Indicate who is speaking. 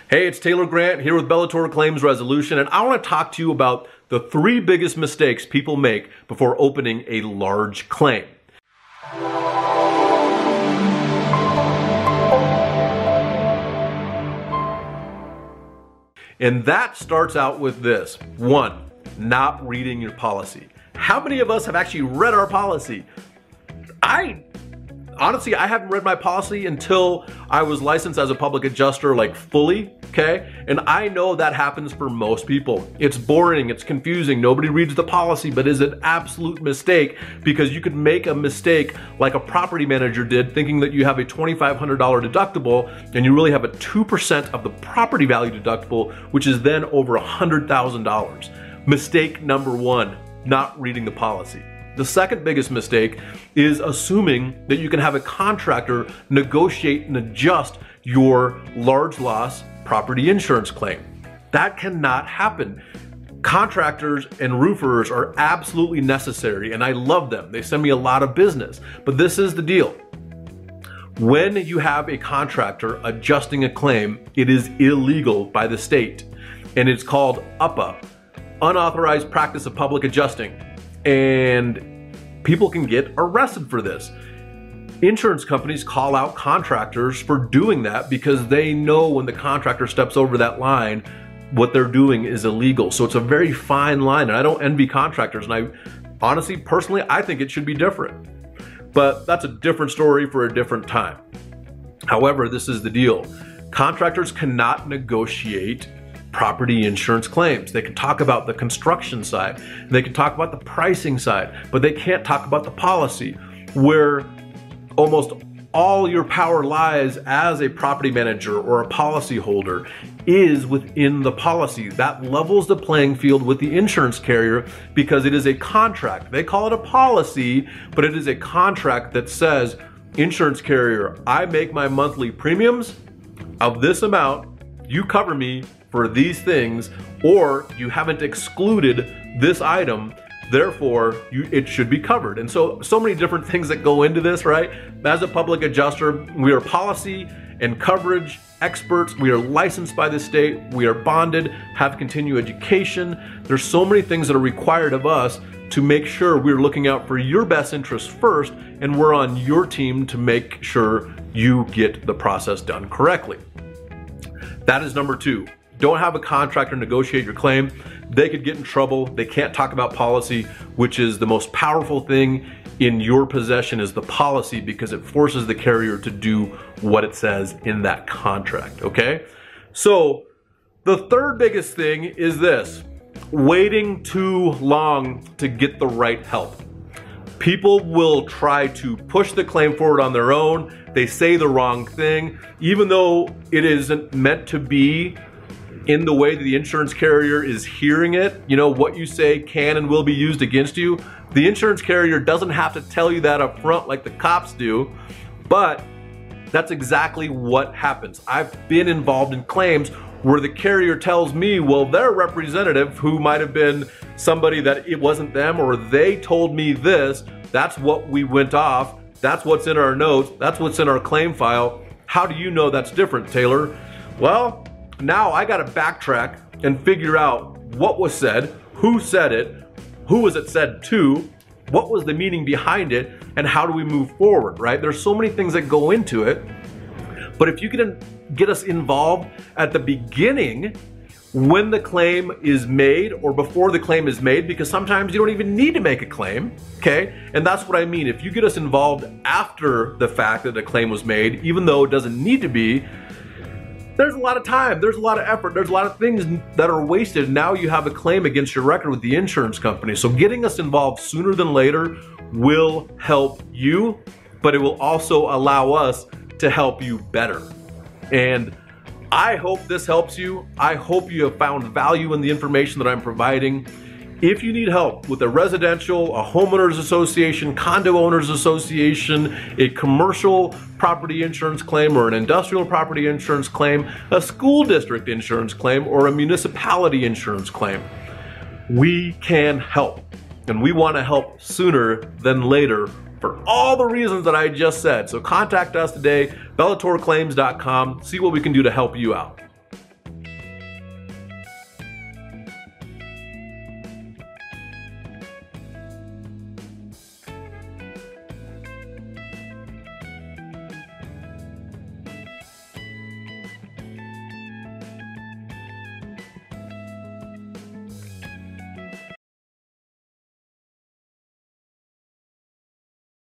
Speaker 1: Hey, it's Taylor Grant here with Bellator Claims Resolution, and I want to talk to you about the 3 biggest mistakes people make before opening a large claim. And that starts out with this. 1, not reading your policy. How many of us have actually read our policy? Honestly, I haven't read my policy until I was licensed as a public adjuster, like fully, okay? And I know that happens for most people. It's boring, it's confusing, nobody reads the policy, but is an absolute mistake because you could make a mistake like a property manager did, thinking that you have a $2,500 deductible and you really have a 2% of the property value deductible, which is then over $100,000. Mistake number 1, not reading the policy. The second biggest mistake is assuming that you can have a contractor negotiate and adjust your large loss property insurance claim. That cannot happen. Contractors and roofers are absolutely necessary, and I love them. They send me a lot of business. But this is the deal. When you have a contractor adjusting a claim, it is illegal by the state, and it's called UPA, Unauthorized Practice of Public Adjusting. And people can get arrested for this. Insurance companies call out contractors for doing that because they know when the contractor steps over that line, what they're doing is illegal. So it's a very fine line, and I don't envy contractors. And I honestly, personally, I think it should be different. But that's a different story for a different time. However, this is the deal. Contractors cannot negotiate property insurance claims. They can talk about the construction side, and they can talk about the pricing side, but they can't talk about the policy, where almost all your power lies as a property manager or a policyholder is within the policy. That levels the playing field with the insurance carrier because it is a contract. They call it a policy, but it is a contract that says, insurance carrier, I make my monthly premiums of this amount, you cover me for these things, or you haven't excluded this item, therefore it should be covered. And so many different things that go into this, right? As a public adjuster, we are policy and coverage experts. We are licensed by the state. We are bonded, have continuing education. There's so many things that are required of us to make sure we're looking out for your best interest first, and we're on your team to make sure you get the process done correctly. That is number 2. Don't have a contractor negotiate your claim. They could get in trouble. They can't talk about policy, which is the most powerful thing in your possession is the policy, because it forces the carrier to do what it says in that contract, okay? So the third biggest thing is this: waiting too long to get the right help. People will try to push the claim forward on their own. They say the wrong thing, even though it isn't meant to be in the way that the insurance carrier is hearing it. You know, what you say can and will be used against you. The insurance carrier doesn't have to tell you that up front like the cops do, but that's exactly what happens. I've been involved in claims where the carrier tells me, well, their representative, who might have been somebody that it wasn't them, or they told me this, that's what we went off, that's what's in our notes, that's what's in our claim file. How do you know that's different, Taylor? Well, now I gotta backtrack and figure out what was said, who was it said to, what was the meaning behind it, and how do we move forward, right? There's so many things that go into it, but if you can get us involved at the beginning when the claim is made or before the claim is made, because sometimes you don't even need to make a claim, okay? And that's what I mean. If you get us involved after the fact that a claim was made, even though it doesn't need to be, there's a lot of time, there's a lot of effort, there's a lot of things that are wasted. Now you have a claim against your record with the insurance company. So getting us involved sooner than later will help you, but it will also allow us to help you better. And I hope this helps you. I hope you have found value in the information that I'm providing. If you need help with a residential, a homeowners association, condo owners association, a commercial property insurance claim, or an industrial property insurance claim, a school district insurance claim, or a municipality insurance claim, we can help. And we want to help sooner than later for all the reasons that I just said. So contact us today, bellatorclaims.com, see what we can do to help you out.